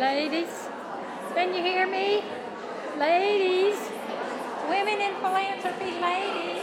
Ladies, can you hear me? Ladies, women in philanthropy, ladies.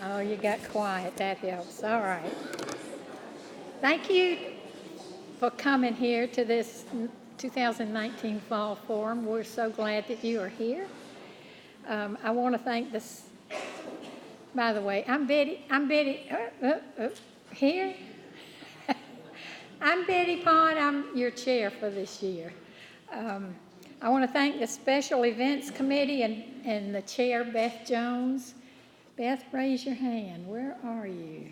Oh, you got quiet. That helps. All right. Thank you for coming here to this 2019 Fall Forum. We're so glad that you are here. I want to thank this. By the way, I'm Betty. Here. I'm Betty Pond. I'm your chair for this year. I want to thank the Special Events Committee and the chair, Beth Jones. Beth, raise your hand. Where are you?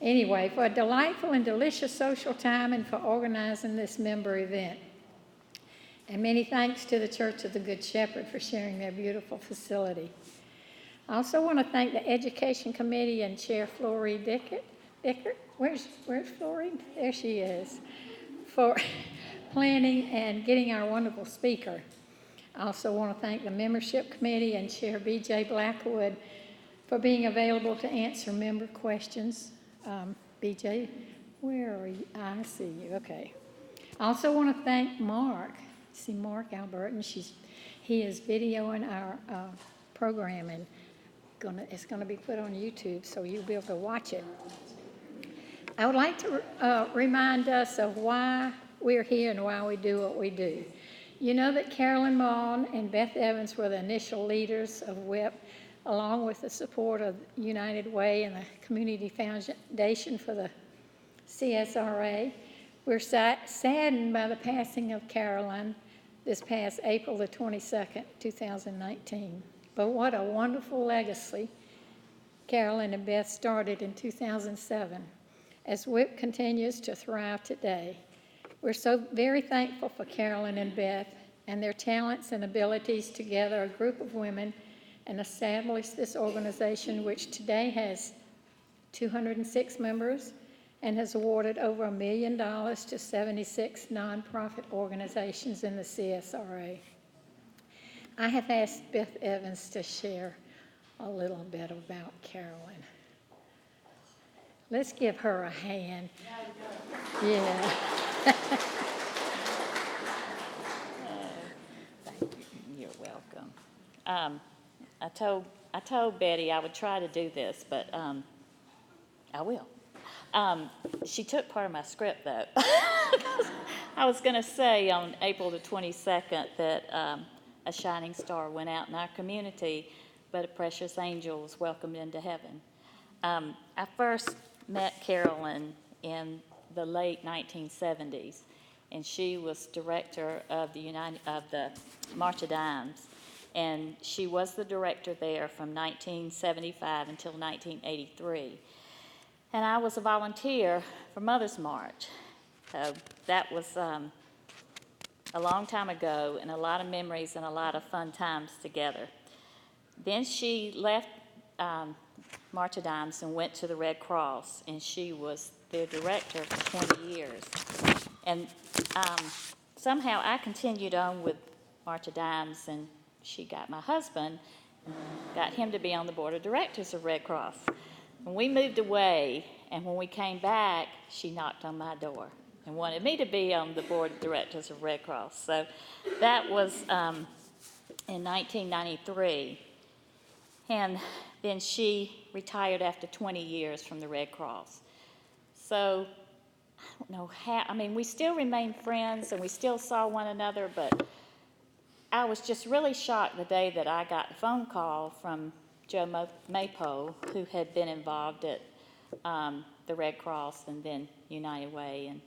Anyway, for a delightful and delicious social time and for organizing this member event. And many thanks to the Church of the Good Shepherd for sharing their beautiful facility. I also want to thank the Education Committee and Chair Florrie Dickert. Where's Florrie? There she is. For planning and getting our wonderful speaker. I also want to thank the Membership Committee and Chair B.J. Blackwood for being available to answer member questions. B.J., where are you? I see you. Okay. I also want to thank Mark. See Mark Albertin. He is videoing our program, and it's going to be put on YouTube, so you'll be able to watch it. I would like to remind us of why we're here and why we do what we do. You know that Carolyn Maughan and Beth Evans were the initial leaders of WIP, along with the support of United Way and the Community Foundation for the CSRA. We're saddened by the passing of Carolyn this past April the 22nd, 2019. But what a wonderful legacy Carolyn and Beth started in 2007 as WIP continues to thrive today. We're so very thankful for Carolyn and Beth and their talents and abilities to gather a group of women and establish this organization, which today has 206 members and has awarded over $1 million to 76 nonprofit organizations in the CSRA. I have asked Beth Evans to share a little bit about Carolyn. Let's give her a hand. Yeah. Thank you. You're welcome. I told Betty I would try to do this, but I will. She took part of my script, though. I was going to say on April the 22nd that a shining star went out in our community, but a precious angel was welcomed into heaven. I first met Carolyn in the late 1970s, and she was director of the March of Dimes, and she was the director there from 1975 until 1983. And I was a volunteer for Mother's March. So that was a long time ago, and a lot of memories and a lot of fun times together. Then she left March of Dimes and went to the Red Cross, and she was their director for 20 years. And somehow I continued on with March of Dimes, and she got my husband, got him to be on the board of directors of Red Cross. When we moved away, and when we came back, she knocked on my door and wanted me to be on the board of directors of Red Cross. So that was in 1993. And then she retired after 20 years from the Red Cross. So I don't know how, I mean, we still remained friends and we still saw one another, but I was just really shocked the day that I got a phone call from Joe Maypo, who had been involved at the Red Cross and then United Way, and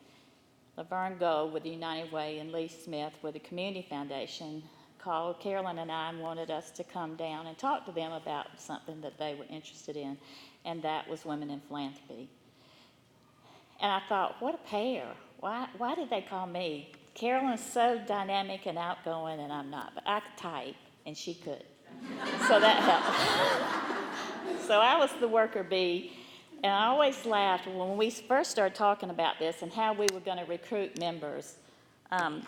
Laverne Gold with the United Way and Lee Smith with the Community Foundation called Carolyn and I and wanted us to come down and talk to them about something that they were interested in, and that was Women in Philanthropy. And I thought, what a pair. Why did they call me? Carolyn's so dynamic and outgoing, and I'm not, but I could type, and she could. So that helped. So I was the worker bee, and I always laughed when we first started talking about this and how we were going to recruit members.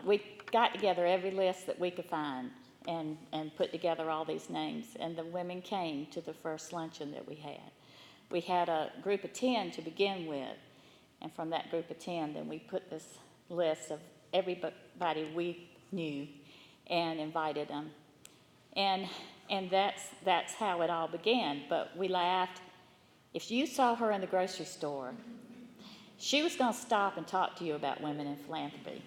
We got together every list that we could find and put together all these names, and the women came to the first luncheon that we had. We had a group of 10 to begin with, and from that group of 10, then we put this list of everybody we knew and invited them. And that's how it all began. But we laughed. If you saw her in the grocery store, she was going to stop and talk to you about Women in Philanthropy.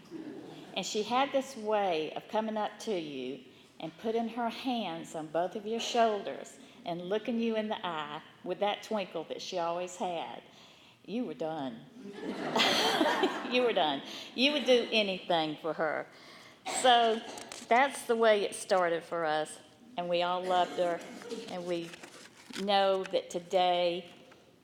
And she had this way of coming up to you and putting her hands on both of your shoulders and looking you in the eye with that twinkle that she always had. You were done. You were done. You would do anything for her. So that's the way it started for us, and we all loved her, and we know that today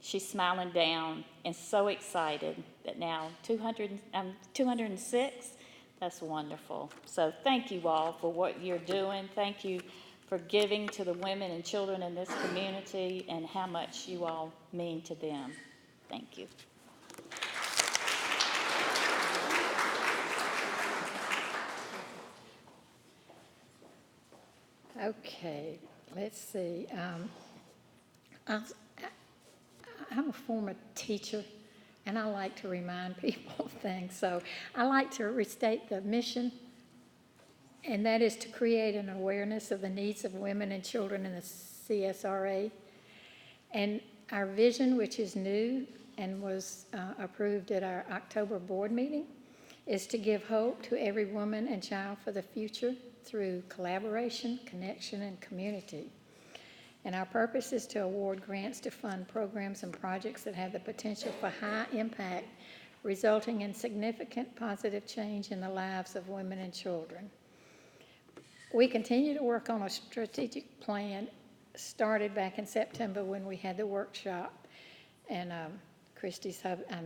she's smiling down and so excited that now 206, that's wonderful. So thank you all for what you're doing. Thank you for giving to the women and children in this community and how much you all mean to them. Thank you. Okay, let's see. I'm a former teacher, and I like to remind people of things. So I like to restate the mission, and that is to create an awareness of the needs of women and children in the CSRA. And our vision, which is new and was approved at our October board meeting, is to give hope to every woman and child for the future through collaboration, connection, and community. And our purpose is to award grants to fund programs and projects that have the potential for high impact, resulting in significant positive change in the lives of women and children. We continue to work on a strategic plan started back in September when we had the workshop. And I'm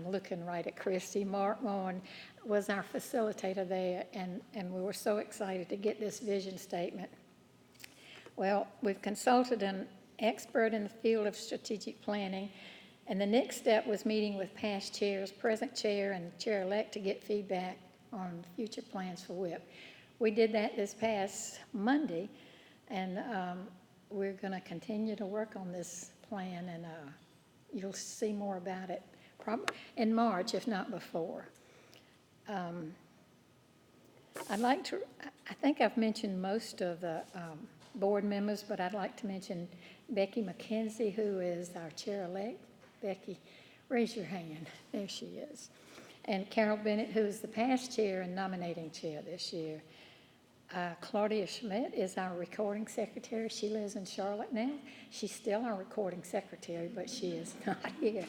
looking right at Christy. Mark Moen was our facilitator there, and we were so excited to get this vision statement. Well, we've consulted an expert in the field of strategic planning, and the next step was meeting with past chairs, present chair, and chair-elect to get feedback on future plans for WIP. We did that this past Monday, and we're going to continue to work on this plan, and you'll see more about it probably in March, if not before. I think I've mentioned most of the board members, but I'd like to mention Becky McKenzie, who is our chair-elect. Becky, raise your hand. There she is. And Carol Bennett, who is the past chair and nominating chair this year. Claudia Schmidt is our recording secretary. She lives in Charlotte now. She's still our recording secretary, but she is not here.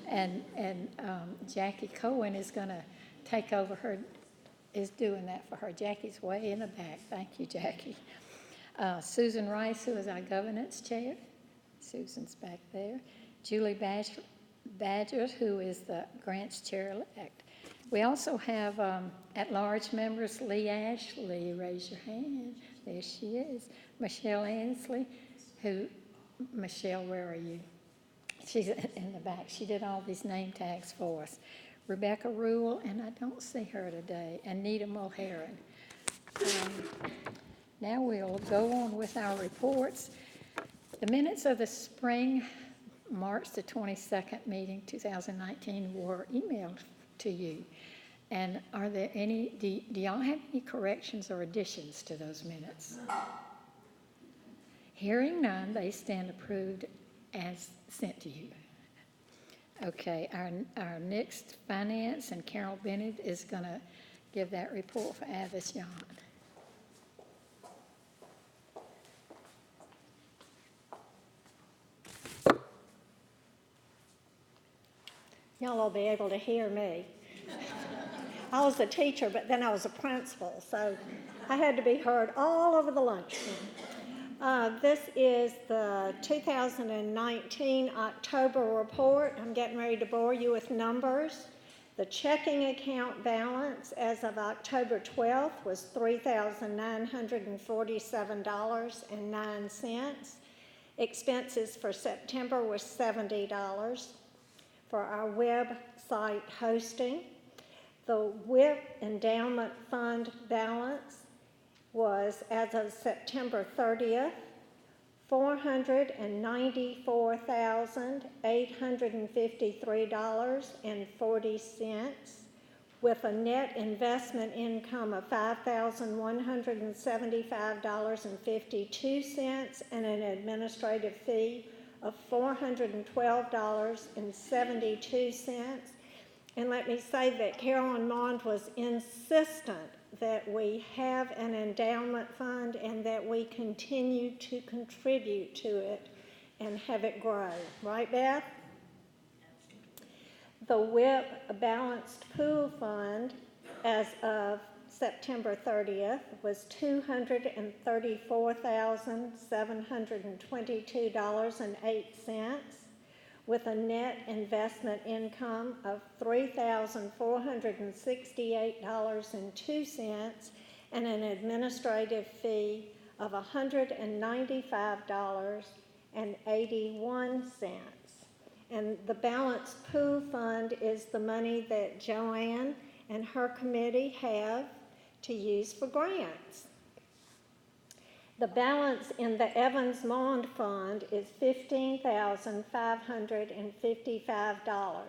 And Jackie Cohen is going to take over is doing that for her. Jackie's way in the back. Thank you, Jackie. Susan Rice, who is our governance chair. Susan's back there. Julie Badger, who is the grants chair-elect. We also have at-large members, Lee Ashley, raise your hand. There she is. Michelle Ansley, Michelle, where are you? She's in the back. She did all these name tags for us. Rebecca Rule, and I don't see her today, and Nita Mulheron. Now we'll go on with our reports. The minutes of the spring, March the 22nd meeting, 2019, were emailed to you. And are there any, do y'all have any corrections or additions to those minutes? Hearing none, they stand approved as sent to you. Okay, our next finance, and Carol Bennett is going to give that report for Avis Yawn. Y'all will be able to hear me. I was a teacher, but then I was a principal, so I had to be heard all over the lunchroom. This is the 2019 October report. I'm getting ready to bore you with numbers. The checking account balance as of October 12th was $3,947.09. Expenses for September was $70. For our website hosting, the WIP endowment fund balance was, as of September 30th, $494,853.40, with a net investment income of $5,175.52 and an administrative fee of $412.72. And let me say that Carolyn Mond was insistent that we have an endowment fund and that we continue to contribute to it and have it grow. Right, Beth? The WIP balanced pool fund as of September 30th was $234,722.08, with a net investment income of $3,468.02 and an administrative fee of $195.81. And the balanced pool fund is the money that Joanne and her committee have to use for grants. The balance in the Evans-Mond Fund is $15,555.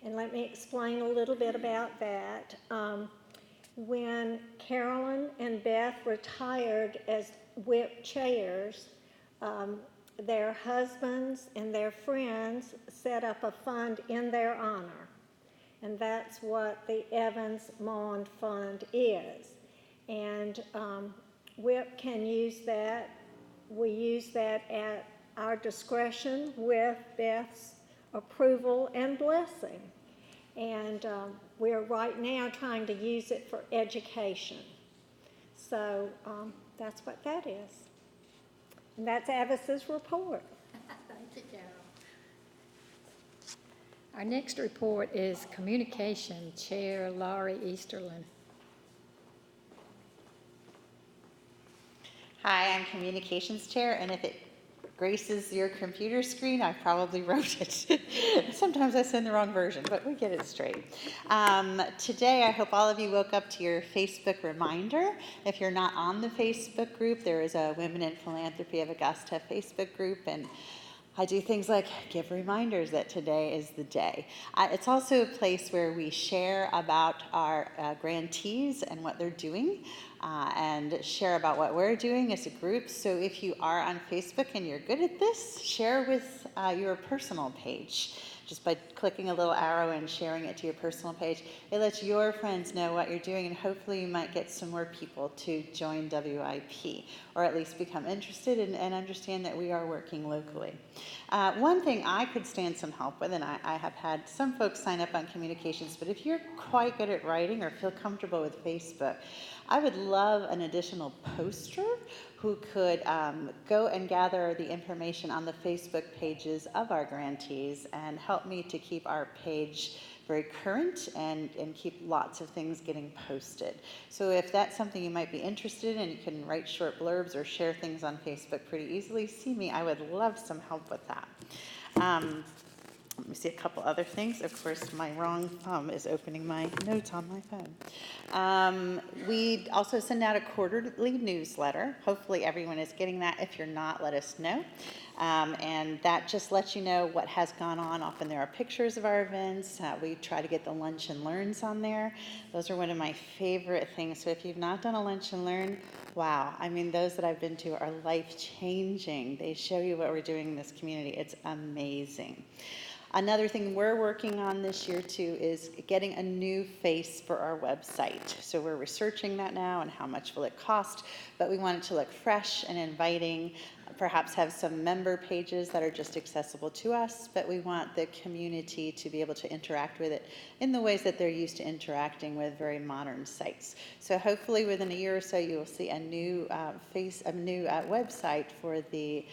And let me explain a little bit about that. When Carolyn and Beth retired as WIP chairs, their husbands and their friends set up a fund in their honor. And that's what the Evans-Mond Fund is. And WIP can use that. We use that at our discretion with Beth's approval and blessing. And we're right now trying to use it for education. So that's what that is. And that's Avis's report. Thank you, Carol. Our next report is Communication Chair Laurie Easterlin. Hi, I'm Communications Chair, and if it graces your computer screen, I probably wrote it. Sometimes I send the wrong version, but we get it straight. Today, I hope all of you woke up to your Facebook reminder. If you're not on the Facebook group, there is a Women in Philanthropy of Augusta Facebook group, and I do things like give reminders that today is the day. It's also a place where we share about our grantees and what they're doing, and share about what we're doing as a group. So if you are on Facebook and you're good at this, share with your personal page. Just by clicking a little arrow and sharing it to your personal page, it lets your friends know what you're doing, and hopefully you might get some more people to join WIP, or at least become interested and understand that we are working locally. One thing I could stand some help with, and I have had some folks sign up on communications, but if you're quite good at writing or feel comfortable with Facebook, I would love an additional poster who could go and gather the information on the Facebook pages of our grantees and help me to keep our page very current and keep lots of things getting posted. So if that's something you might be interested in, you can write short blurbs or share things on Facebook pretty easily, see me. I would love some help with that. Let me see a couple other things. Of course, my wrong thumb is opening my notes on my phone. We also send out a quarterly newsletter. Hopefully everyone is getting that. If you're not, let us know. And that just lets you know what has gone on. Often there are pictures of our events. We try to get the lunch and learns on there. Those are one of my favorite things. So if you've not done a lunch and learn, wow. I mean, those that I've been to are life-changing. They show you what we're doing in this community. It's amazing. Another thing we're working on this year too is getting a new face for our website. So we're researching that now and how much will it cost, but we want it to look fresh and inviting, perhaps have some member pages that are just accessible to us, but we want the community to be able to interact with it in the ways that they're used to interacting with very modern sites. So hopefully within a year or so you will see a new website for the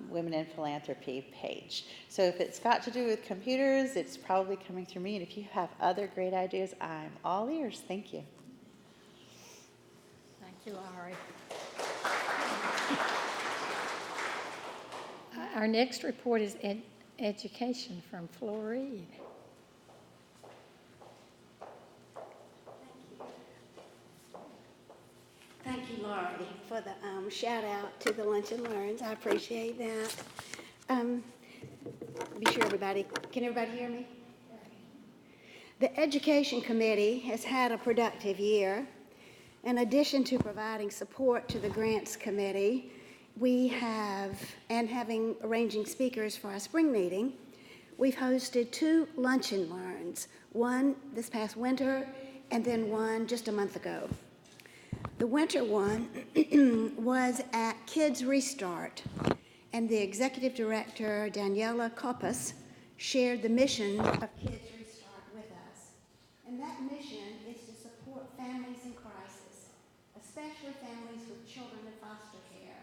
Women in Philanthropy page. So if it's got to do with computers, it's probably coming through me, and if you have other great ideas, I'm all ears. Thank you. Thank you, Laurie. Our next report is education from Floride. Thank you, Laurie, for the shout out to the Lunch and Learns. I appreciate that. Be sure can everybody hear me? The Education Committee has had a productive year. In addition to providing support to the Grants Committee, we have, and arranging speakers for our spring meeting, we've hosted 2 Lunch and Learns, one this past winter and then one just a month ago. The winter one was at Kids Restart, and the executive director, Daniela Koppas, shared the mission of Kids Restart with us. And that mission is to support families in crisis, especially families with children in foster care,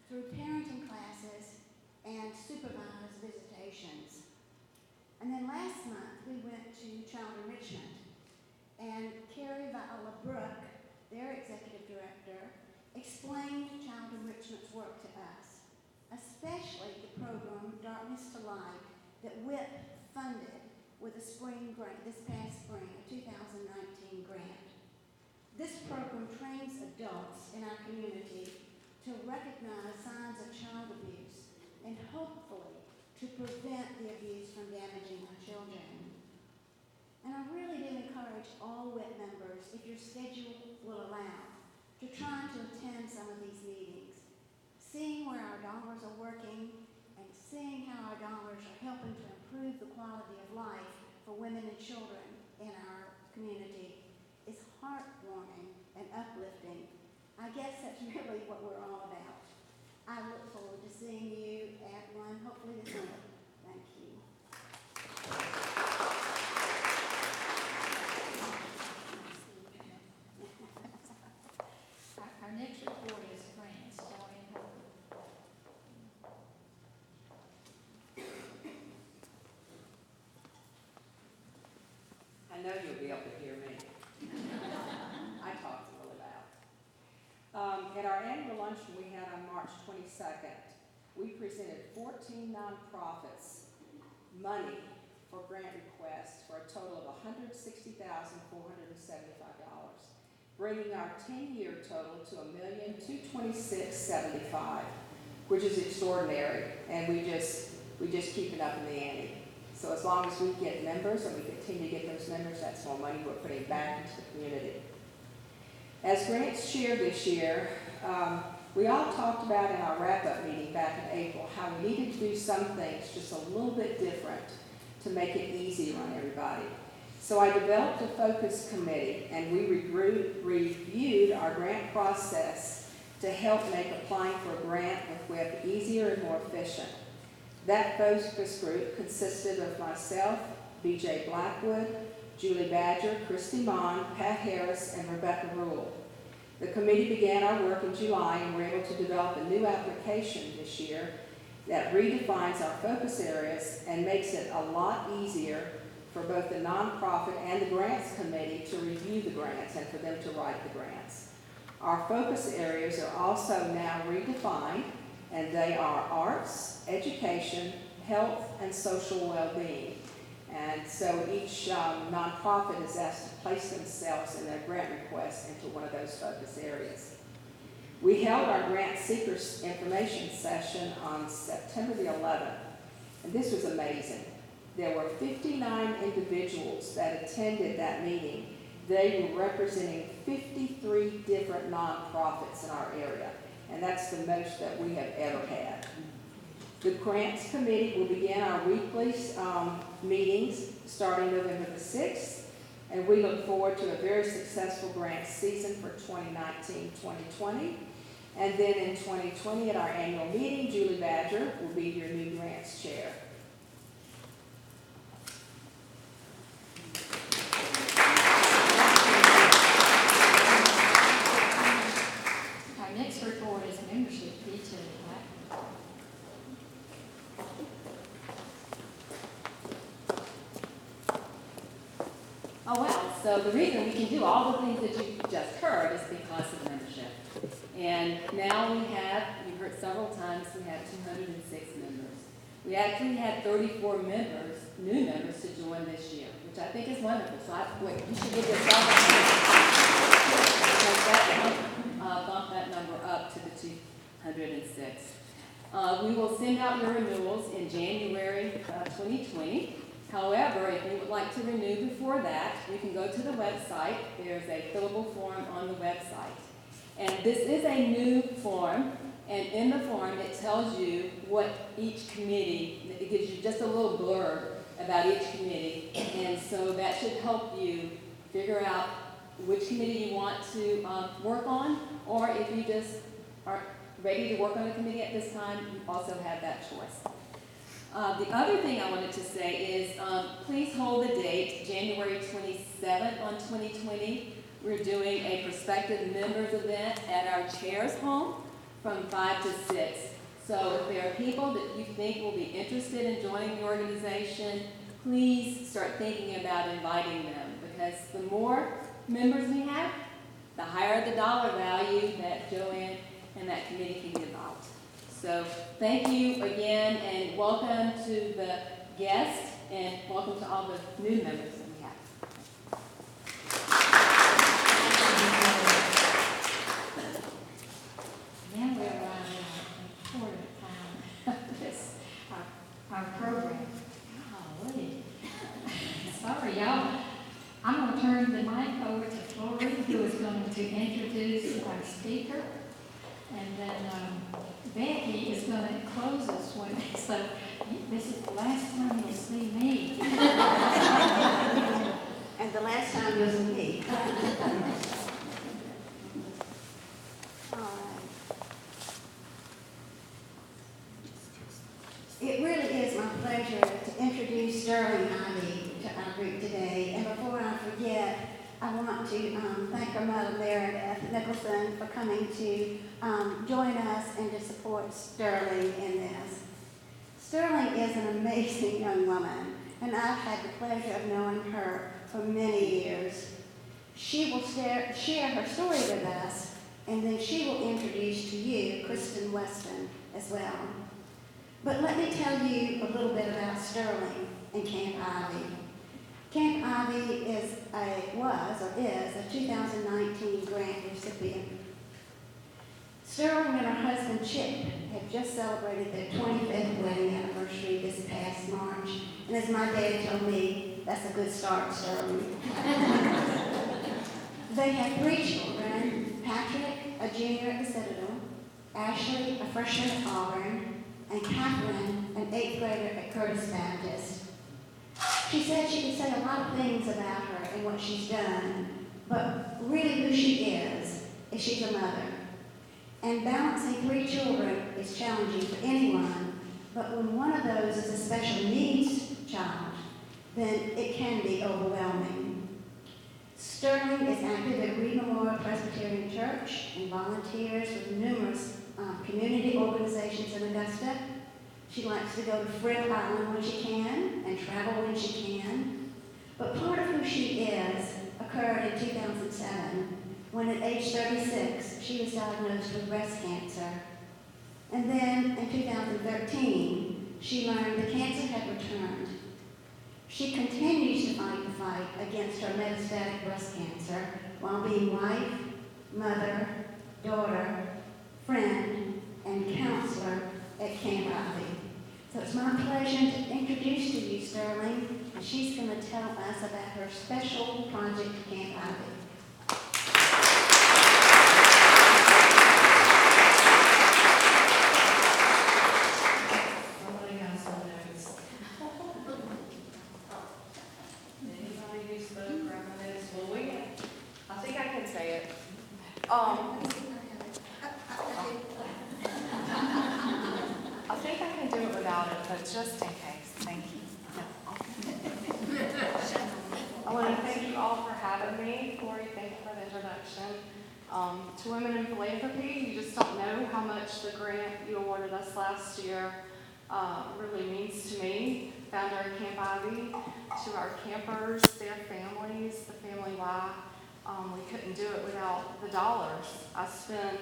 through parenting classes and supervised visitations. And then last month, we went to child enrichment, and Carrie Viola Brooke, their executive director, explained child enrichment's work to us, especially the program Darkness to Light that WIP funded with a spring grant, this past spring, a 2019 grant. This program trains adults in our community to recognize signs of child abuse and hopefully to prevent the abuse from damaging our children. And I really do encourage all WIP members, if your schedule will allow, to try to attend some of these meetings, seeing where our dollars are working and seeing how our dollars are helping to improve the quality of life for women and children in our community is heartwarming and uplifting. I guess that's really what we're all about. I look forward to seeing you at one, hopefully this summer. Thank you. Our next report is grants. Joanne Hooker. I know you'll be able to hear me. I talked really loud. At our annual luncheon we had on March 22nd, we presented 14 nonprofits money for grant requests for a total of $160,475, bringing our 10-year total to $1,226,755, which is extraordinary, and we just keep it up in the ante. So as long as we get members and we continue to get those members, that's more money we're putting back into the community. As grants chair this year, we all talked about in our wrap-up meeting back in April how we needed to do some things just a little bit different to make it easier on everybody. So I developed a focus committee, and we reviewed our grant process to help make applying for a grant with WIP easier and more efficient. That focus group consisted of myself, BJ Blackwood, Julie Badger, Christy Mon, Pat Harris, and Rebecca Rule. The committee began our work in July, and we're able to develop a new application this year that redefines our focus areas and makes it a lot easier for both the nonprofit and the grants committee to review the grants and for them to write the grants. Our focus areas are also now redefined, and they are arts, education, health, and social well-being. And so each nonprofit is asked to place themselves in their grant request into one of those focus areas. We held our grant seekers information session on September the 11th, and this was amazing. There were 59 individuals that attended that meeting. They were representing 53 different nonprofits in our area, and that's the most that we have ever had. The grants committee will begin our weekly meetings starting November the 6th, and we look forward to a very successful grant season for 2019-2020. And then in 2020 at our annual meeting, Julie Badger will be your new grants chair. Our next report is membership detail. Oh, wow. So the reason we can do all the things that you just heard is because of membership. And now we have, you've heard several times, we have 206 members. We actually had 34 members, new members, to join this year, which I think is wonderful. So you should give yourself a hand. Because that bump that number up to the 206. We will send out your renewals in January 2020. However, if you would like to renew before that, you can go to the website. There's a fillable form on the website. And this is a new form, and in the form it tells you what each committee, it gives you just a little blurb about each committee, and so that should help you figure out which committee you want to work on, or if you just aren't ready to work on a committee at this time, you also have that choice. The other thing I wanted to say is please hold the date, January 27th on 2020. We're doing a prospective members event at our chair's home from 5 to 6. So if there are people that you think will be interested in joining the organization, please start thinking about inviting them, because the more members we have, the higher the dollar value that Joanne and that committee can give out. So thank you again, and welcome to the guests, and welcome to all the new members that we have. Now we're arriving at an important time of this, our program. Golly. Sorry, y'all. I'm going to turn the mic over to Lori, who is going to introduce our speaker. And then Becky is going to close us with, so this is the last time you'll see me. And the last time you'll see me. All right. It really is my pleasure to introduce Sterling Ivy to our group today. And before I forget, I want to thank our mother, Meredith Nicholson, for coming to join us and to support Sterling in this. Sterling is an amazing young woman, and I've had the pleasure of knowing her for many years. She will share her story with us, and then she will introduce to you Kristen Weston as well. But let me tell you a little bit about Sterling and Camp Ivy. Camp Ivy was a 2019 grant recipient. Sterling and her husband Chip had just celebrated their 25th wedding anniversary this past March. And as my dad told me, that's a good start, Sterling. They have 3 children, Patrick, a junior at the Citadel, Ashley, a freshman at Auburn, and Catherine, an 8th grader at Curtis Baptist. She said she could say a lot of things about her and what she's done, but really who she is she's a mother. And balancing 3 children is challenging for anyone, but when one of those is a special needs child, then it can be overwhelming. Sterling is active at Reed Memorial Presbyterian Church and volunteers with numerous community organizations in Augusta. She likes to go to Friend Island when she can and travel when she can. But part of who she is occurred in 2007 when at age 36 she was diagnosed with breast cancer. And then in 2013 she learned the cancer had returned. She continues to fight the fight against her metastatic breast cancer while being wife, mother, daughter, friend, and counselor at Camp Ivy. So it's my pleasure to introduce to you Sterling, and she's going to tell us about her special project at Camp Ivy. Somebody has some notes. Anybody who spoke grab my notes? Well, I think I can say it. I think I can do it without it, but just in case, thank you. I want to thank you all for having me. Corey, thank you for the introduction. To Women in Philanthropy, you just don't know how much the grant you awarded us last year really means to me, founder of Camp Ivy, to our campers, their families, the family why. We couldn't do it without the dollars. I spend,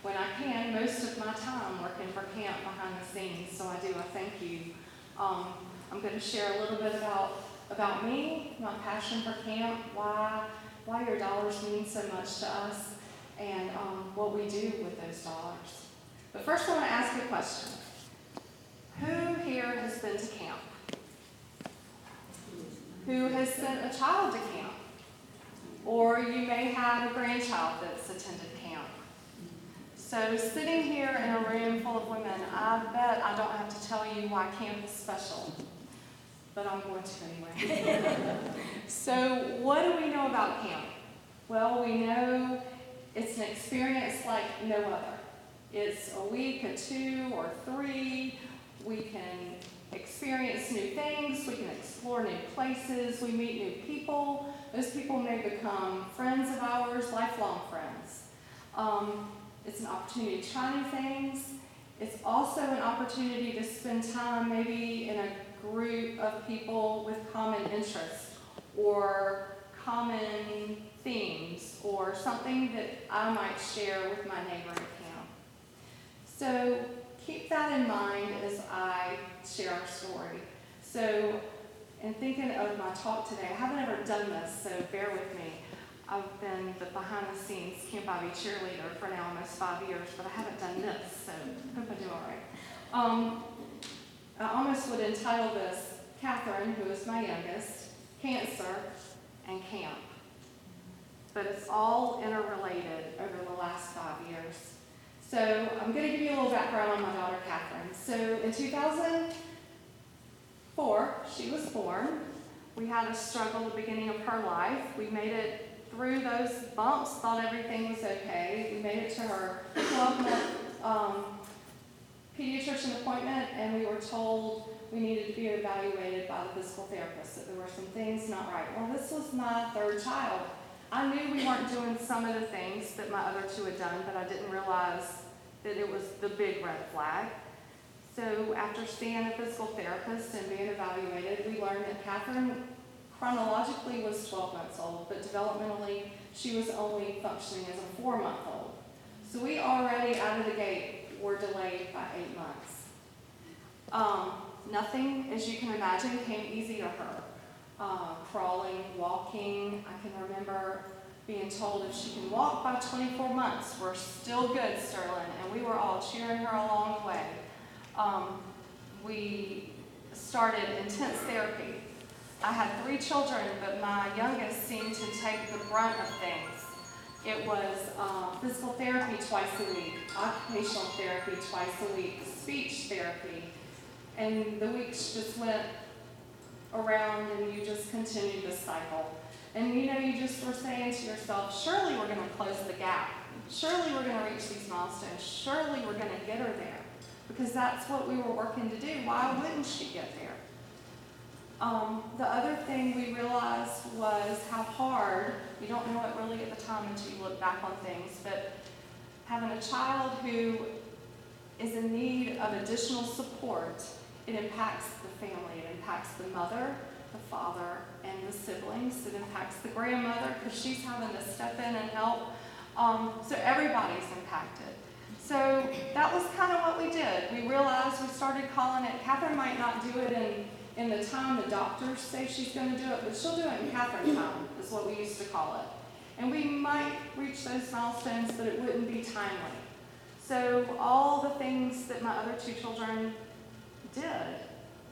when I can, most of my time working for camp behind the scenes, so I thank you. I'm going to share a little bit about me, my passion for camp, why your dollars mean so much to us, and what we do with those dollars. But first I want to ask you a question. Who here has been to camp? Who has sent a child to camp? Or you may have a grandchild that's attended camp. So sitting here in a room full of women, I bet I don't have to tell you why camp is special, but I'm going to anyway. So what do we know about camp? Well, we know it's an experience like no other. It's a week, or 2, or 3. We can experience new things. We can explore new places. We meet new people. Those people may become friends of ours, lifelong friends. It's an opportunity to try new things. It's also an opportunity to spend time maybe in a group of people with common interests or common themes or something that I might share with my neighbor at camp. So keep that in mind as I share our story. So in thinking of my talk today, I haven't ever done this, so bear with me. I've been the behind-the-scenes Camp Ivy cheerleader for now almost 5 years, but I haven't done this, so hope I do all right. I almost would entitle this Catherine, who is my youngest, Cancer, and Camp. But it's all interrelated over the last 5 years. So I'm going to give you a little background on my daughter, Catherine. So in 2004, she was born. We had a struggle at the beginning of her life. We made it through those bumps, thought everything was okay. We made it to her 12-month pediatrician appointment, and we were told we needed to be evaluated by the physical therapist, that there were some things not right. Well, this was my 3rd child. I knew we weren't doing some of the things that my other 2 had done, but I didn't realize that it was the big red flag. So after seeing a physical therapist and being evaluated, we learned that Catherine chronologically was 12 months old, but developmentally she was only functioning as a 4-month-old. So we already out of the gate were delayed by 8 months. Nothing, as you can imagine, came easy to her. Crawling, walking, I can remember being told if she can walk by 24 months, we're still good, Sterling, and we were all cheering her along the way. We started intense therapy. I had 3 children, but my youngest seemed to take the brunt of things. It was physical therapy twice a week, occupational therapy twice a week, speech therapy, and the weeks just went around and you just continued the cycle. And you just were saying to yourself, surely we're going to close the gap. Surely we're going to reach these milestones. Surely we're going to get her there. Because that's what we were working to do. Why wouldn't she get there? The other thing we realized was how hard, you don't know it really at the time until you look back on things, but having a child who is in need of additional support, it impacts the family. It impacts the mother, the father, and the siblings. It impacts the grandmother because she's having to step in and help. So everybody's impacted. So that was kind of what we did. We realized, we started calling it, Catherine might not do it in the time the doctors say she's going to do it, but she'll do it in Catherine time, is what we used to call it. And we might reach those milestones, but it wouldn't be timely. So all the things that my other 2 children did,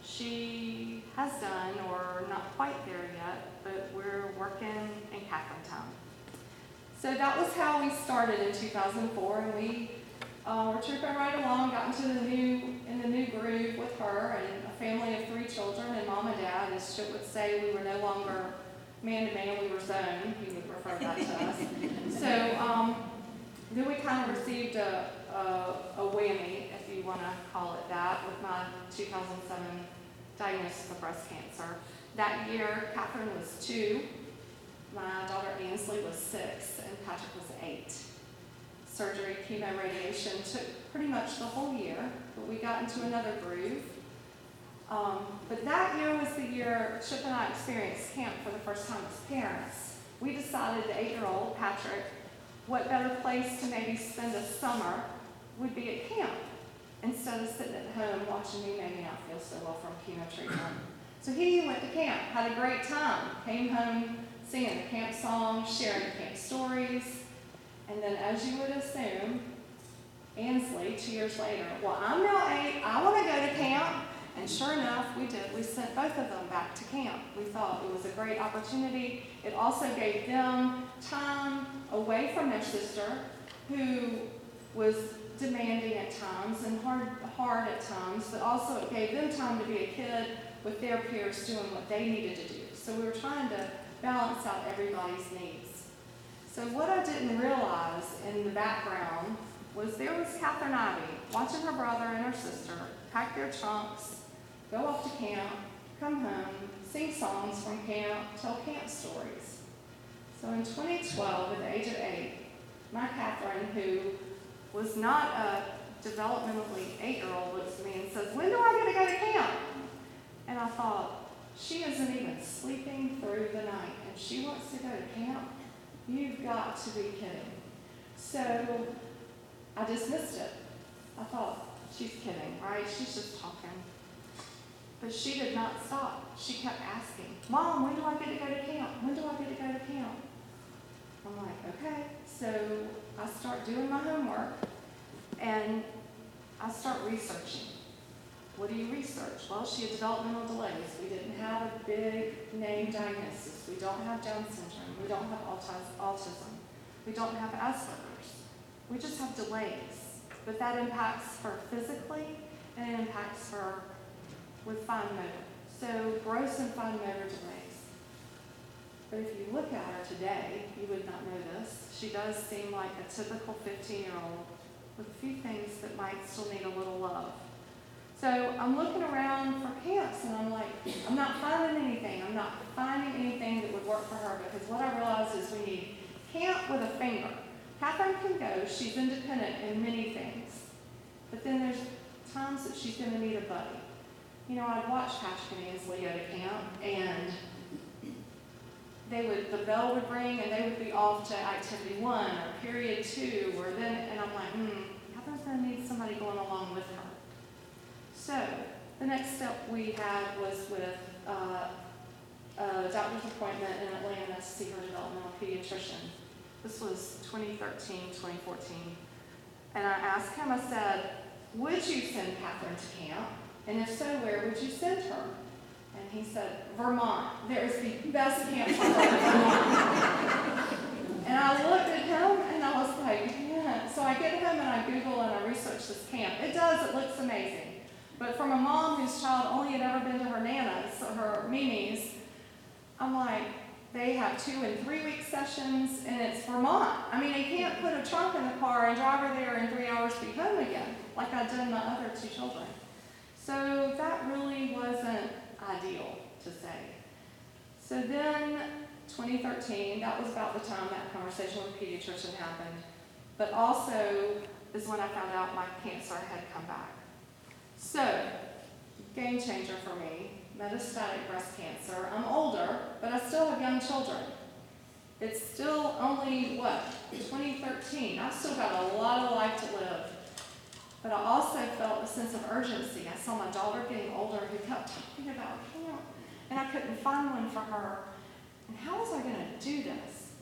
she has done, or not quite there yet, but we're working in Catherine time. So that was how we started in 2004, and we were trooping right along, got into the new groove with her and a family of 3 children, and mom and dad, as Chip would say, we were no longer man to man, we were zone. He would refer that to us. So then we kind of received a whammy, if you want to call it that, with my 2007 diagnosis of breast cancer. That year, Catherine was 2, my daughter Ansley was 6, and Patrick was 8. Surgery, chemo, radiation took pretty much the whole year, but we got into another groove. But that year was the year Chip and I experienced camp for the first time as parents. We decided, the 8-year-old Patrick, what better place to maybe spend a summer would be at camp, instead of sitting at home watching me maybe not feel so well from chemo treatment. So he went to camp, had a great time, came home singing the camp songs, sharing the camp stories, and then, as you would assume, Ansley, 2 years later, well, I'm now 8, I want to go to camp. And sure enough, we did. We sent both of them back to camp. We thought it was a great opportunity. It also gave them time away from their sister, who was demanding at times and hard at times, but also it gave them time to be a kid with their peers doing what they needed to do. So we were trying to balance out everybody's needs. So what I didn't realize in the background was there was Catherine Ivy watching her brother and her sister pack their trunks, go off to camp, come home, sing songs from camp, tell camp stories. So in 2012, at the age of 8, my Catherine, who was not a developmentally 8-year-old, looks at me and says, when do I get to go to camp? And I thought, she isn't even sleeping through the night, and she wants to go to camp? You've got to be kidding. So I dismissed it. I thought, she's kidding, right? She's just talking. But she did not stop. She kept asking, Mom, when do I get to go to camp? When do I get to go to camp? I'm like, okay. So I start doing my homework, and I start researching. What do you research? Well, she had developmental delays. We didn't have a big name diagnosis. We don't have Down syndrome. We don't have autism. We don't have Asperger's. We just have delays. But that impacts her physically, and it impacts her with fine motor. So gross and fine motor delays. But if you look at her today, you would not know this. She does seem like a typical 15-year-old with a few things that might still need a little love. So I'm looking around for camps, and I'm like, I'm not finding anything. I'm not finding anything that would work for her, because what I realized is we need camp with a finger. Catherine can go. She's independent in many things. But then there's times that she's going to need a buddy. You know, I'd watch Patrick and Ansley go to camp, and the bell would ring, and they would be off to activity 1 or period 2, or then, and I'm like, Catherine's going to need somebody going along with her. So the next step we had was with a doctor's appointment in Atlanta to see her developmental pediatrician. This was 2013, 2014. And I asked him, I said, would you send Catherine to camp? And if so, where would you send her? And he said, Vermont. There is the best camp for her in Vermont. And I looked at him and I was like, yeah. So I get home and I Google and I research this camp. It looks amazing. But from a mom whose child only had ever been to her Nana's or her Mimi's, I'm like, they have 2 and 3 week sessions and it's Vermont. I mean, I can't put a trunk in the car and drive her there in 3 hours to be home again, like I did my other 2 children. So that really wasn't ideal to say. So then 2013, that was about the time that conversation with the pediatrician happened, but also is when I found out my cancer had come back. So, game changer for me, metastatic breast cancer. I'm older, but I still have young children. It's still only, 2013. I've still got a lot of life to live. But I also felt a sense of urgency. I saw my daughter getting older who kept talking about camp, and I couldn't find one for her. And how was I going to do this?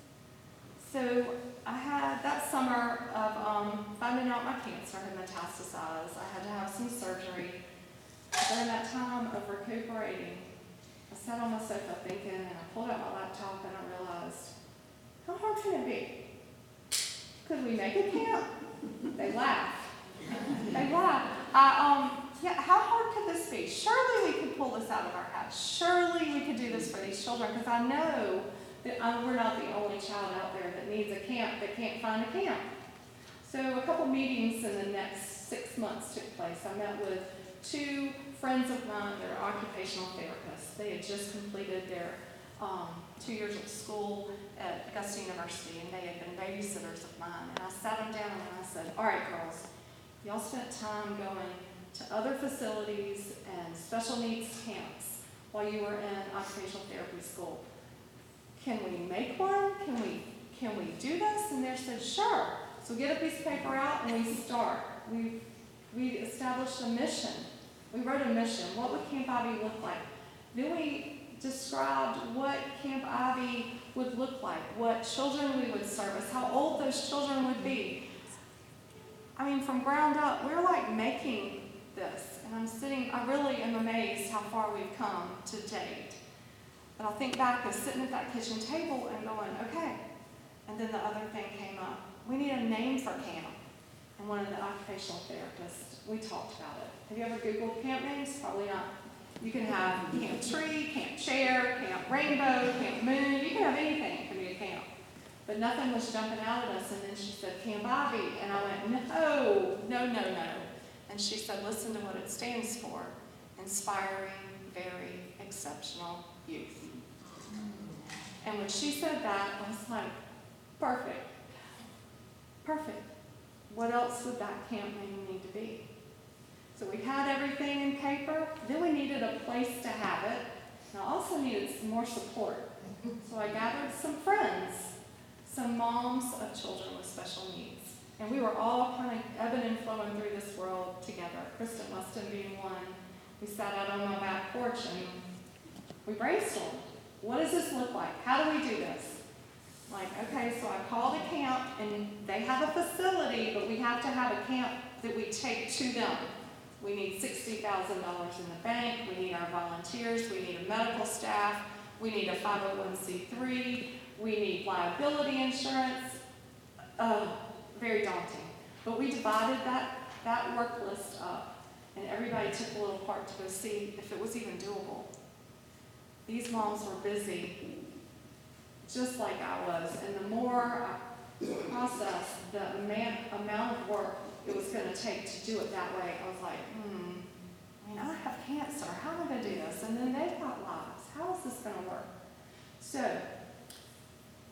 So I had that summer of finding out my cancer had metastasized. I had to have some surgery. During that time of recuperating, I sat on my sofa thinking, and I pulled out my laptop and I realized, how hard can it be? Could we make a camp? They laughed. They laughed. How hard could this be? Surely we could pull this out of our house. Surely we could do this for these children, because I know that we're not the only child out there that needs a camp that can't find a camp. So a couple meetings in the next 6 months took place. I met with 2 friends of mine that are occupational therapists. They had just completed their 2 years of school at Augusta University, and they had been babysitters of mine. And I sat them down and I said, all right, girls, y'all spent time going to other facilities and special needs camps while you were in occupational therapy school. Can we make one? Can we do this? And they said, sure. So get a piece of paper out and we start. We established a mission. We wrote a mission. What would Camp Ivy look like? Then we described what Camp Ivy would look like, what children we would service, how old those children would be. I mean, from ground up, we're like making this. And I really am amazed how far we've come to date. But I think back of sitting at that kitchen table and going, okay. And then the other thing came up. We need a name for camp. And one of the occupational therapists, we talked about it. Have you ever Googled camp names? Probably not. You can have Camp Tree, Camp Chair, Camp Rainbow, Camp Moon. You can have anything. It can be a camp. But nothing was jumping out at us. And then she said, Camp Ivy. And I went, no. And she said, listen to what it stands for. Inspiring, very exceptional youth. And when she said that, I was like, perfect. What else would that camp name need to be? So we had everything in paper. Then we needed a place to have it. And I also needed some more support. So I gathered some friends, some moms of children with special needs. And we were all kind of ebbing and flowing through this world together. Kristen Mustin being one. We sat out on my back porch and we brainstormed. What does this look like? How do we do this? Like, okay, so I called a camp, and they have a facility, but we have to have a camp that we take to them. We need $60,000 in the bank. We need our volunteers. We need a medical staff. We need a 501c3. We need liability insurance. Very daunting. But we divided that work list up, and everybody took a little part to go see if it was even doable. These moms were busy, just like I was, and the more I processed the amount of work it was going to take to do it that way, I was like, I have cancer. How am I going to do this? And then they've got lives. How is this going to work? So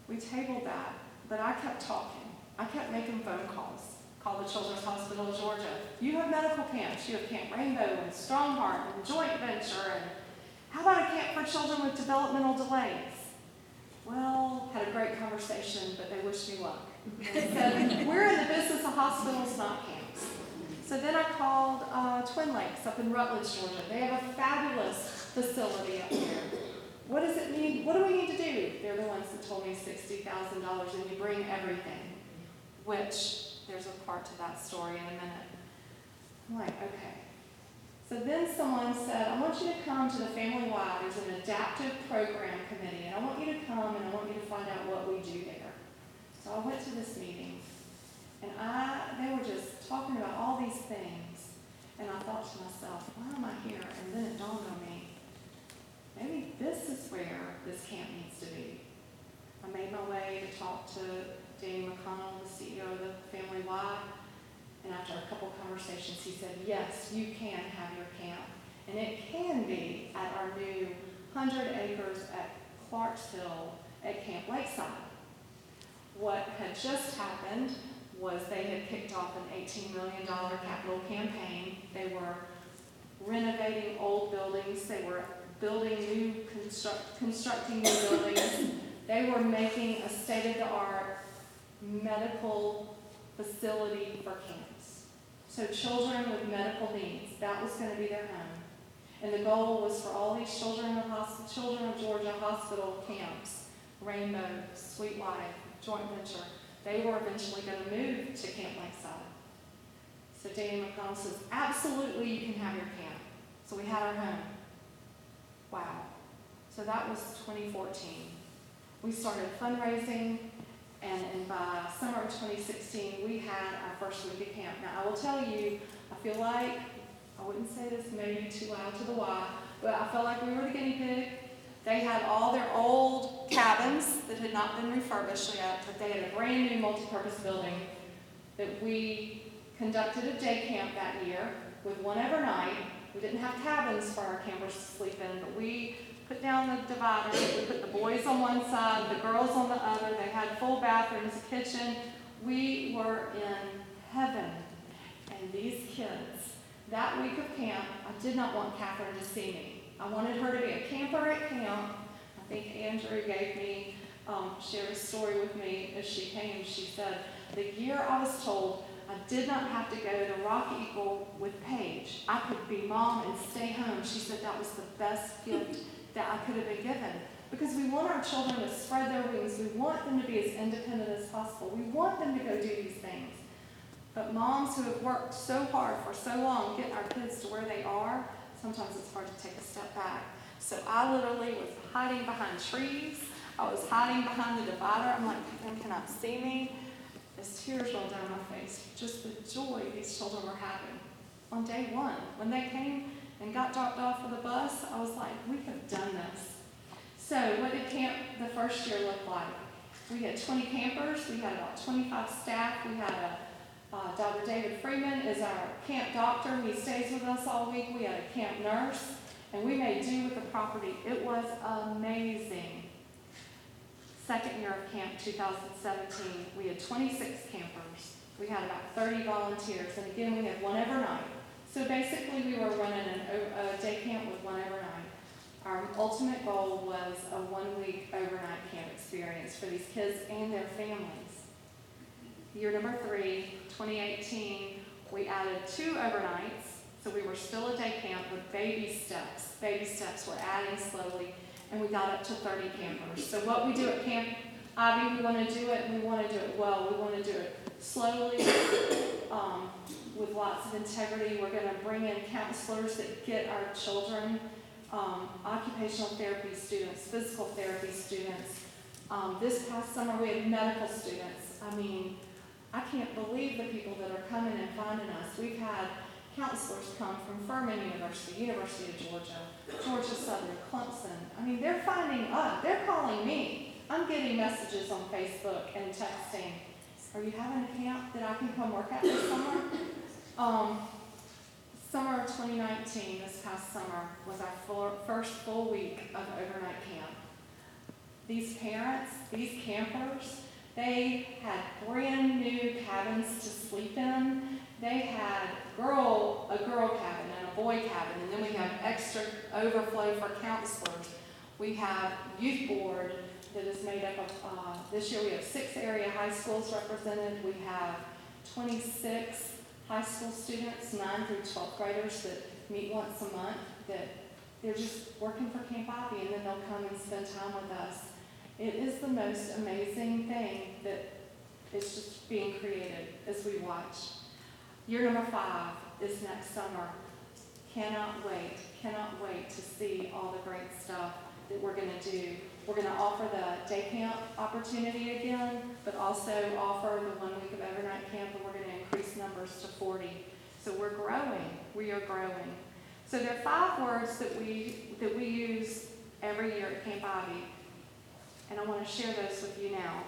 we tabled that, but I kept talking. I kept making phone calls. Called the Children's Hospital of Georgia. You have medical camps. You have Camp Rainbow and Strongheart and Joint Venture. And how about a camp for children with developmental delays? Well, had a great conversation, but they wished me luck. They said, we're in the business of hospitals, not camps. So then I called Twin Lakes up in Rutledge, Georgia. They have a fabulous facility up there. What does it mean? What do we need to do? They're the ones that told me $60,000 and you bring everything, which there's a part to that story in a minute. I'm like, okay. So then someone said, I want you to come to the family-wide. There's an adaptive program committee, and I want you to come and I want you to find out what we do there. So I went to this meeting, and they were just talking about all these things, and I thought to myself, why am I here? And then it dawned on me, maybe this is where this camp needs to be. I made my way to talk to Danny McConnell, the CEO of the family-wide, and after a couple conversations, he said, yes, you can have your camp, and it can be at our new 100 acres at Clarksville at Camp Lakeside. What had just happened was they had kicked off an $18 million capital campaign. They were renovating old buildings. They were building new, constructing new buildings. They were making a state-of-the-art medical facility for camps. So children with medical needs, that was going to be their home. And the goal was for all these children of Georgia hospital camps, Rainbow, Sweet Life, Joint Venture, they were eventually going to move to Camp Lakeside. So Danny McConnell says, absolutely you can have your camp. So we had our home. Wow. So that was 2014. We started fundraising, and by summer of 2016, we had our first week of camp. Now, I will tell you, I feel like, I wouldn't say this maybe too loud to the Y, but I felt like we were the guinea pig. They had all their old cabins that had not been refurbished yet, but they had a brand new multi-purpose building that we conducted a day camp that year with one overnight. We didn't have cabins for our campers to sleep in, but we put down the dividers. We put the boys on one side, the girls on the other. They had full bathrooms, a kitchen. We were in heaven. And these kids, that week of camp, I did not want Catherine to see me. I wanted her to be a camper at camp. I think Andrew gave me, shared a story with me as she came. She said, the year I was told I did not have to go to Rock Eagle with Paige. I could be mom and stay home. She said that was the best gift that I could have been given. Because we want our children to spread their wings. We want them to be as independent as possible. We want them to go do these things. But moms who have worked so hard for so long getting our kids to where they are, sometimes it's hard to take a step back. So I literally was hiding behind trees. I was hiding behind the divider. I'm like, people cannot see me. As tears rolled down my face, just the joy these children were having. On day one, when they came and got dropped off of the bus, I was like, we have done this. So what did camp the first year look like? We had 20 campers. We had about 25 staff. We had Dr. David Freeman is our camp doctor. He stays with us all week. We had a camp nurse, and we made do with the property. It was amazing. Second year of camp, 2017, we had 26 campers. We had about 30 volunteers, and again, we had one overnight. So basically, we were running a day camp with one overnight. Our ultimate goal was a one-week overnight camp experience for these kids and their families. Year number 3, 2018, we added 2 overnights, so we were still a day camp with baby steps. Baby steps were adding slowly, and we got up to 30 campers. So what we do at Camp Ivy, we want to do it, and we want to do it well. We want to do it slowly, with lots of integrity. We're going to bring in counselors that get our children, occupational therapy students, physical therapy students. This past summer, we had medical students. I mean, I can't believe the people that are coming and finding us. We've had counselors come from Furman University, University of Georgia, Georgia Southern, Clemson. I mean, they're finding us. They're calling me. I'm getting messages on Facebook and texting. Are you having a camp that I can come work at this summer? Summer of 2019, this past summer, was our first full week of overnight camp. These parents, these campers, they had brand new cabins to sleep in. They had a girl cabin and a boy cabin, and then we have extra overflow for counselors. We have youth board that is made up of, this year we have 6 area high schools represented. We have 26 high school students, 9 through 12th graders that meet once a month, that they're just working for Camp Ivy, and then they'll come and spend time with us. It is the most amazing thing that is just being created as we watch. Year number 5 is next summer. Cannot wait to see all the great stuff that we're going to do. We're going to offer the day camp opportunity again, but also offer the 1 week of overnight camp, and we're going to increase numbers to 40. So we're growing. We are growing. So there are 5 words that we use every year at Camp Ivy, and I want to share those with you now.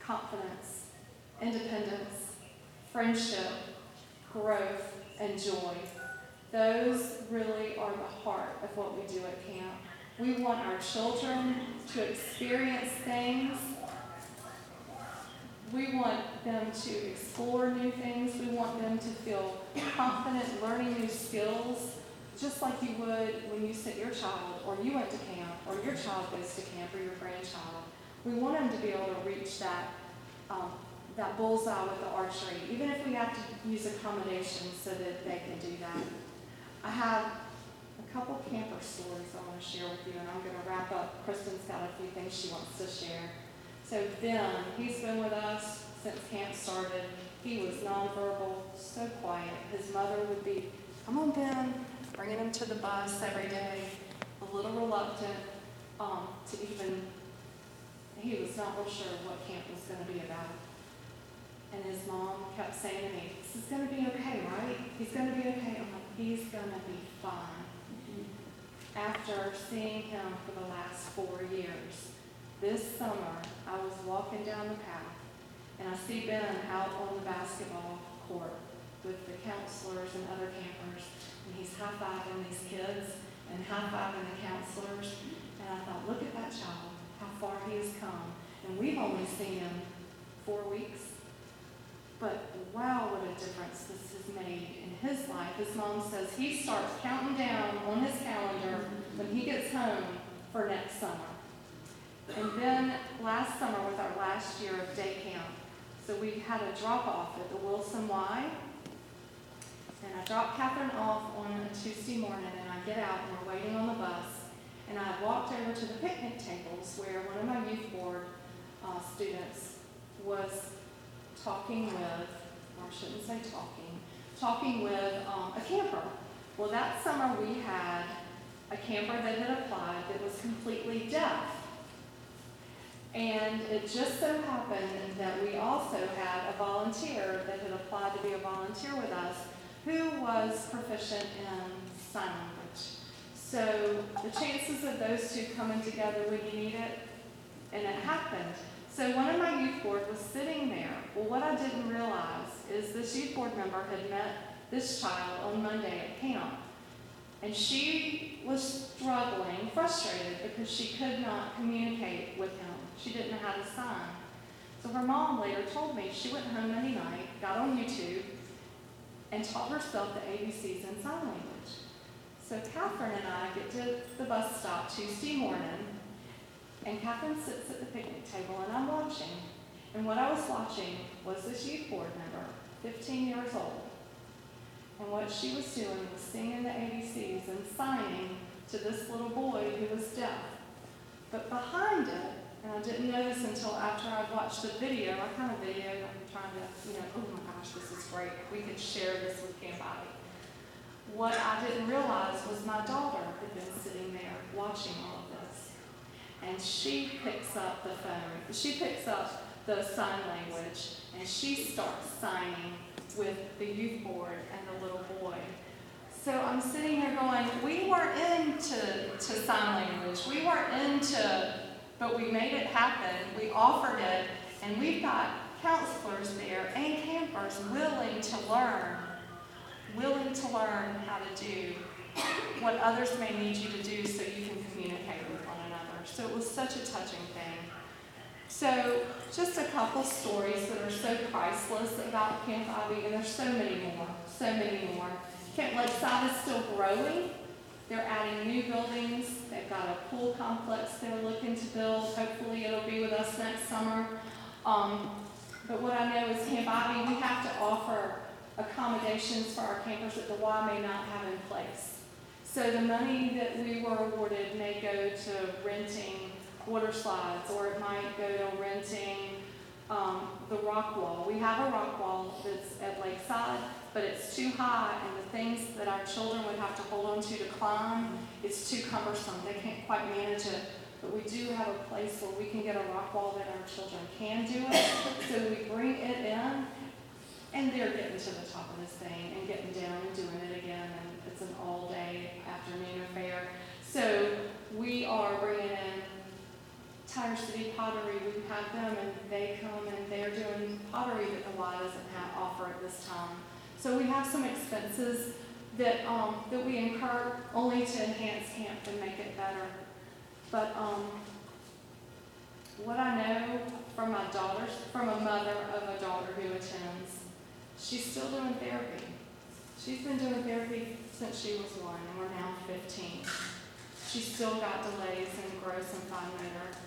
Confidence, independence, friendship, growth, and joy. Those really are the heart of what we do at camp. We want our children to experience things. We want them to explore new things. We want them to feel confident learning new skills, just like you would when you sent your child, or you went to camp, or your child goes to camp, or your grandchild. We want them to be able to reach that bullseye with the archery, even if we have to use accommodations so that they can do that. I have a couple camper stories I want to share with you, and I'm going to wrap up. Kristen's got a few things she wants to share. So Ben, he's been with us since camp started. He was nonverbal, so quiet. His mother would be, "Come on, Ben," bringing him to the bus every day, a little reluctant to even, he was not real sure what camp was going to be about. And his mom kept saying to me, "This is going to be okay, right? He's going to be okay." I'm like, "He's going to be fine." After seeing him for the last 4 years, this summer I was walking down the path and I see Ben out on the basketball court with the counselors and other campers, and he's high-fiving these kids and high-fiving the counselors. And I thought, look at that child, how far he has come. And we've only seen him 4 weeks. But wow, what a difference this has made in his life. His mom says he starts counting down on his calendar when he gets home for next summer. And then last summer was our last year of day camp. So we had a drop-off at the Wilson Y. And I dropped Catherine off on a Tuesday morning, and I get out and we're waiting on the bus. And I walked over to the picnic tables where one of my youth board students was talking with, or I shouldn't say talking with a camper. Well, that summer we had a camper that had applied that was completely deaf. And it just so happened that we also had a volunteer that had applied to be a volunteer with us who was proficient in sign language. So the chances of those two coming together when you need it, and it happened. So one of my youth board was sitting there. Well, what I didn't realize is this youth board member had met this child on Monday at camp. And she was struggling, frustrated, because she could not communicate with him. She didn't know how to sign. So her mom later told me she went home Monday night, got on YouTube, and taught herself the ABCs in sign language. So Catherine and I get to the bus stop Tuesday morning, and Catherine sits at the picnic table, and I'm watching. And what I was watching was this youth board member, 15 years old. And what she was doing was singing the ABCs and signing to this little boy who was deaf. But behind it, and I didn't know this until after I'd watched the video, I kind of videoed, I'm trying to, oh my gosh, this is great. We could share this with Camp Ivy. What I didn't realize was my daughter had been sitting there watching all of this. And she picks up the phone, she picks up the sign language, and she starts signing with the youth board and the little boy. So I'm sitting here going, we weren't into sign language, we weren't into, but we made it happen, we offered it, and we've got counselors there and campers willing to learn how to do what others may need you to do so you can communicate with one another. So it was such a touching thing. So just a couple stories that are so priceless about Camp Ivy, and there's so many more. Camp Lakeside is still growing. They're adding new buildings. They've got a pool complex they're looking to build. Hopefully it'll be with us next summer. But what I know is Camp Ivy, we have to offer accommodations for our campers that the Y may not have in place. So the money that we were awarded may go to renting water slides, or it might go to renting the rock wall. We have a rock wall that's at Lakeside, but it's too high, and the things that our children would have to hold on to climb, it's too cumbersome. They can't quite manage it. But we do have a place where we can get a rock wall that our children can do it. So we bring it in, and they're getting to the top of this thing and getting down and doing it again, and it's an all-day afternoon affair. So we are bringing in Tire City Pottery. We have them, and they come and they're doing pottery that the Y doesn't have offer at this time. So we have some expenses that that we incur only to enhance camp and make it better. But what I know from my daughters, from a mother of a daughter who attends, she's still doing therapy. She's been doing therapy since she was 1, and we're now 15. She's still got delays in gross and fine motor.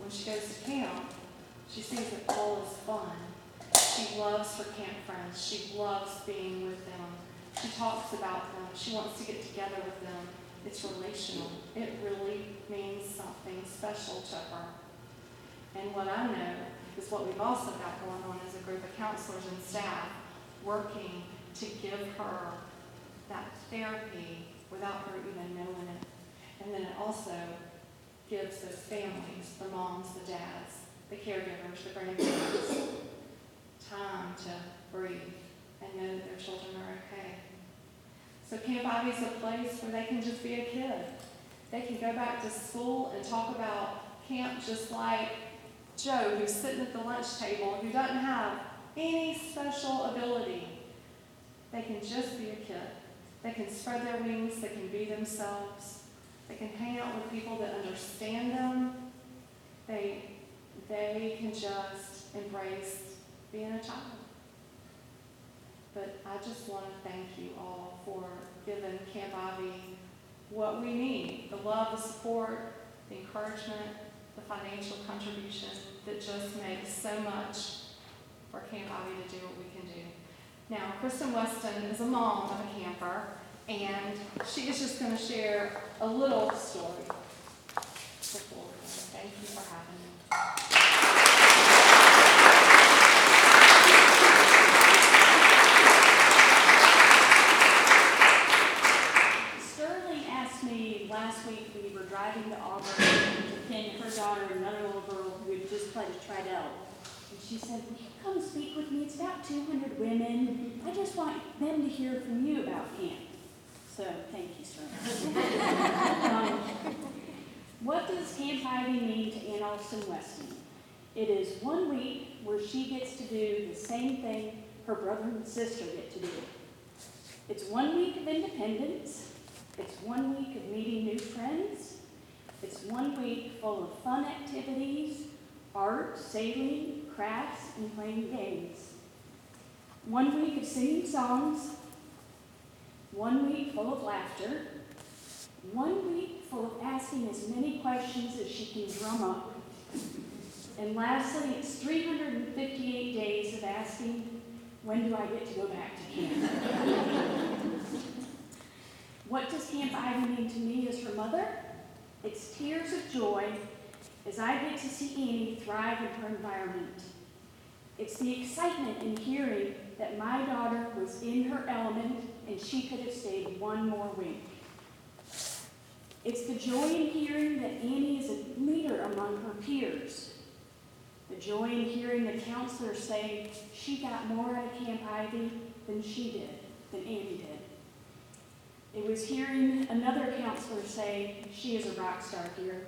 When she goes to camp, she sees it all as fun. She loves her camp friends. She loves being with them. She talks about them. She wants to get together with them. It's relational. It really means something special to her. And what I know is what we've also got going on is a group of counselors and staff working to give her that therapy without her even knowing it. And then it also gives those families, the moms, the dads, the caregivers, the grandparents, time to breathe and know that their children are okay. So Camp Ivy's a place where they can just be a kid. They can go back to school and talk about camp just like Joe, who's sitting at the lunch table, who doesn't have any special ability. They can just be a kid. They can spread their wings. They can be themselves. They can hang out with people that understand them. They can just embrace being a child. But I just want to thank you all for giving Camp Ivy what we need, the love, the support, the encouragement, the financial contribution that just makes so much for Camp Ivy to do what we can do. Now, Kristen Weston is a mom of a camper, and she is just going to share a little story before we're done. Thank you for having me. Last week we were driving to Auburn to pin her daughter and another little girl who had just played a Tridell. And she said, "Will you come speak with me? It's about 200 women. I just want them to hear from you about camp." So thank you, sir. What does Camp Ivy mean to Ann Alston Weston? It is 1 week where she gets to do the same thing her brother and sister get to do. It's 1 week of independence. It's 1 week of meeting new friends. It's 1 week full of fun activities, art, sailing, crafts, and playing games. 1 week of singing songs. 1 week full of laughter. 1 week full of asking as many questions as she can drum up. And lastly, it's 358 days of asking, when do I get to go back to camp? What does Camp Ivy mean to me as her mother? It's tears of joy as I get to see Annie thrive in her environment. It's the excitement in hearing that my daughter was in her element and she could have stayed 1 more week. It's the joy in hearing that Annie is a leader among her peers. The joy in hearing the counselors say she got more out of Camp Ivy than she did, than Annie did. It was hearing another counselor say she is a rock star here.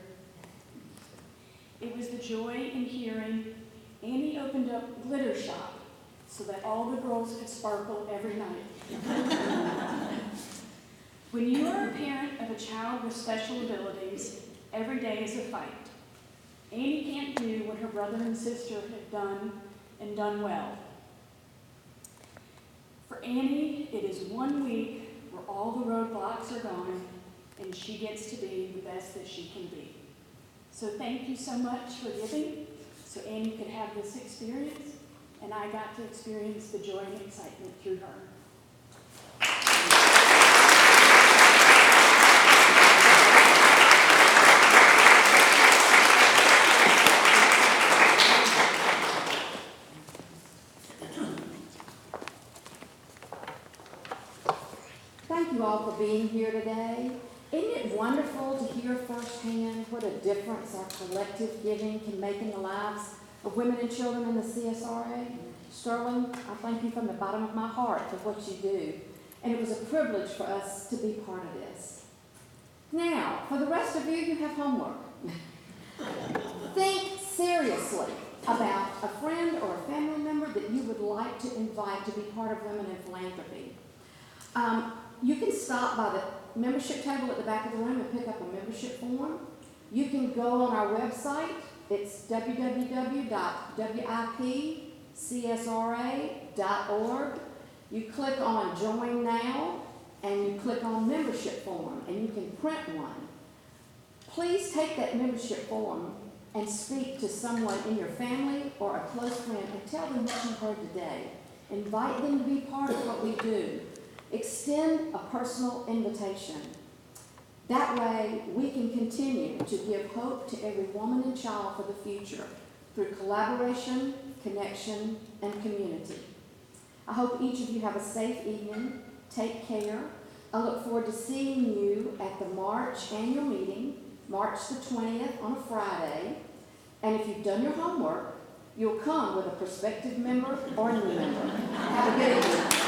It was the joy in hearing Annie opened up Glitter Shop so that all the girls could sparkle every night. When you are a parent of a child with special abilities, every day is a fight. Annie can't do what her brother and sister have done and done well. For Annie, it is 1 week where all the roadblocks are gone and she gets to be the best that she can be. So thank you so much for giving so Annie could have this experience, and I got to experience the joy and excitement through her. Thank you all for being here today. Isn't it wonderful to hear firsthand what a difference our collective giving can make in the lives of women and children in the CSRA? Sterling, I thank you from the bottom of my heart for what you do, and it was a privilege for us to be part of this. Now, for the rest of you, you have homework. Think seriously about a friend or a family member that you would like to invite to be part of Women in Philanthropy. You can stop by the membership table at the back of the room and pick up a membership form. You can go on our website. It's www.wipcsra.org. You click on Join Now, and you click on Membership Form, and you can print one. Please take that membership form and speak to someone in your family or a close friend and tell them what you heard today. Invite them to be part of what we do. Extend a personal invitation. That way, we can continue to give hope to every woman and child for the future through collaboration, connection, and community. I hope each of you have a safe evening. Take care. I look forward to seeing you at the March annual meeting, March the 20th on a Friday. And if you've done your homework, you'll come with a prospective member or a new member. Have a good evening.